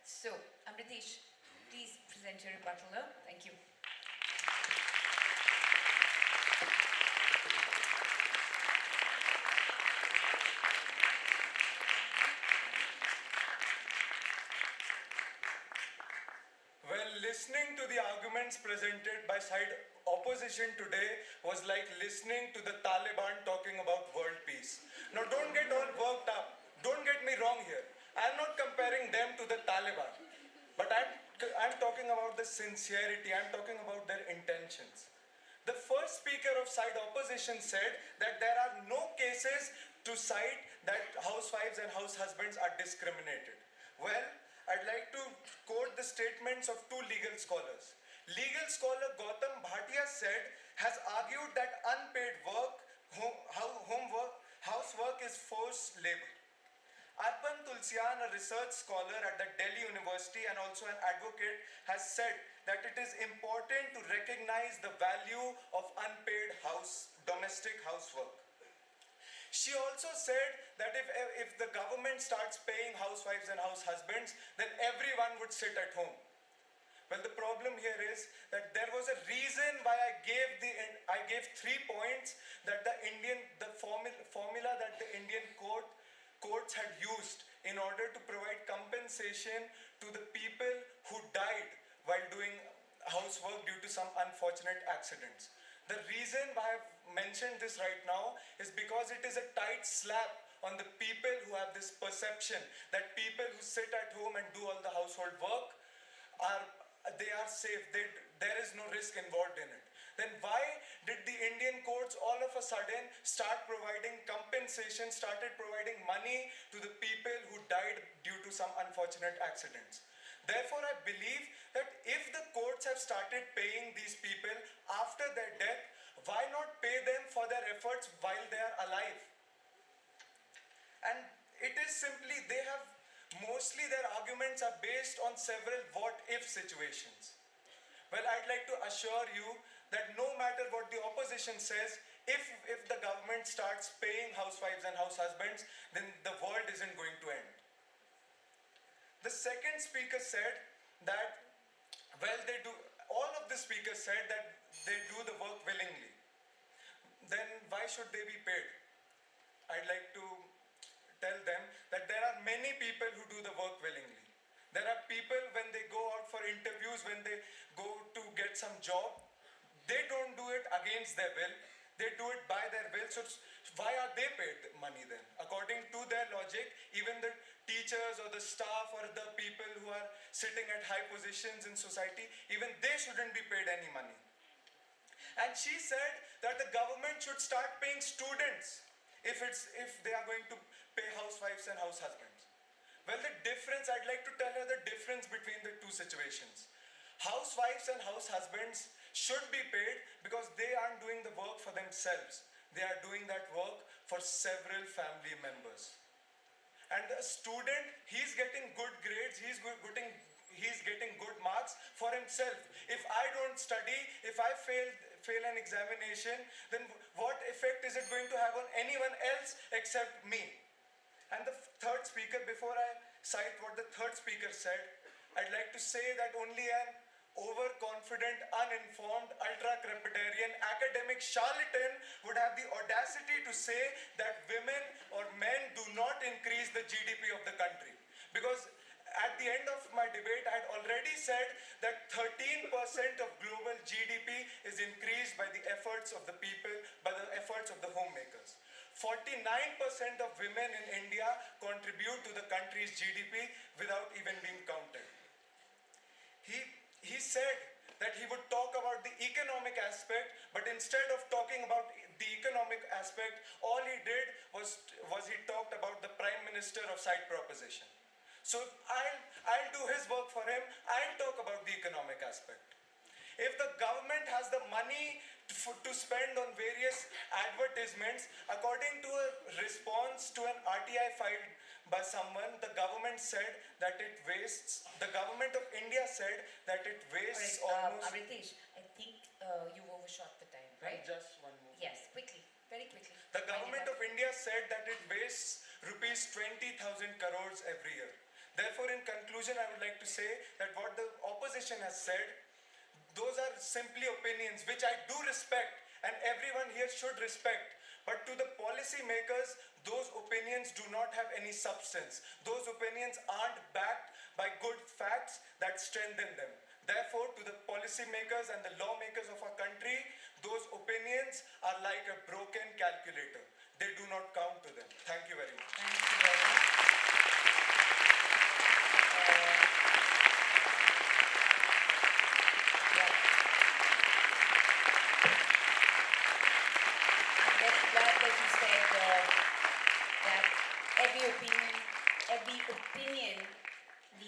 So, Amritesh, please present your rebuttal now. Thank you. Well, listening to the arguments presented by side opposition today was like listening to the Taliban talking about world peace. Now, don't get all worked up. Don't get me wrong here. I'm not comparing them to the Taliban, but I'm talking about the sincerity. I'm talking about their intentions. The first speaker of side opposition said that there are no cases to cite that housewives and house husbands are discriminated. Well, I'd like to quote the statements of two legal scholars. Legal scholar Gautam Bhatia said, has argued that unpaid work, housework is forced labor. Arpan Tulsian, a research scholar at the Delhi University and also an advocate, has said that it is important to recognize the value of unpaid domestic housework. She also said that if the government starts paying housewives and house husbands, then everyone would sit at home. Well, the problem here is that there was a reason why I gave 3 points that the formula that the Indian courts had used in order to provide compensation to the people who died while doing housework due to some unfortunate accidents. The reason why I've mentioned this right now is because it is a tight slap on the people who have this perception that people who sit at home and do all the household work are safe. There is no risk involved in it. Then why did the Indian courts all of a sudden start providing compensation, started providing money to the people who died due to some unfortunate accidents? Therefore, I believe that if the courts have started paying these people after their death, why not pay them for their efforts while they are alive? And it is simply, mostly their arguments are based on several what-if situations. Well, I'd like to assure you that no matter what the opposition says, if the government starts paying housewives and house husbands, then the world isn't going to end. The second speaker said that, well, all of the speakers said that they do the work willingly. Then why should they be paid? I'd like to tell them that there are many people who do the work willingly. There are people when they go out for interviews, when they go to get some job, they don't do it against their will. They do it by their will. So why are they paid money then? According to their logic, even the teachers or the staff or the people who are sitting at high positions in society, even they shouldn't be paid any money. And she said that the government should start paying students if they are going to pay housewives and house husbands. Well, I'd like to tell her the difference between the two situations. Housewives and house husbands should be paid because they aren't doing the work for themselves. They are doing that work for several family members. And the student, he's getting good grades, he's getting good marks for himself. If I don't study, if I fail an examination, then what effect is it going to have on anyone else except me? And the third speaker, before I cite what the third speaker said, I'd like to say that only an overconfident, uninformed, ultra-crepidarian, academic charlatan would have the audacity to say that women or men do not increase the GDP of the country. Because at the end of my debate, I had already said that 13% of global GDP is increased by the efforts of the people, by the efforts of the homemakers. 49% of women in India contribute to the country's GDP without even being counted. He said that he would talk about the economic aspect, but instead of talking about the economic aspect, all he did was he talked about the Prime Minister of side proposition. So I'll do his work for him. I'll talk about the economic aspect. If the government has the money to spend on various advertisements, according to a response to an RTI filed by someone, the government said that it wastes, the government of India said that it wastes almost... Amritesh, I think you've overshot the time, right? Just one more. Yes, quickly, very quickly. The government of India said that it wastes rupees 20,000 crores every year. Therefore, in conclusion, I would like to say that what the opposition has said, those are simply opinions which I do respect and everyone here should respect. But to the policy makers, those opinions do not have any substance. Those opinions aren't backed by good facts that strengthen them. Therefore, to the policy makers and the lawmakers of our country, those opinions are like a broken calculator. They do not count to them. Thank you very much. Thank you very much. I'm very glad that you said that every opinion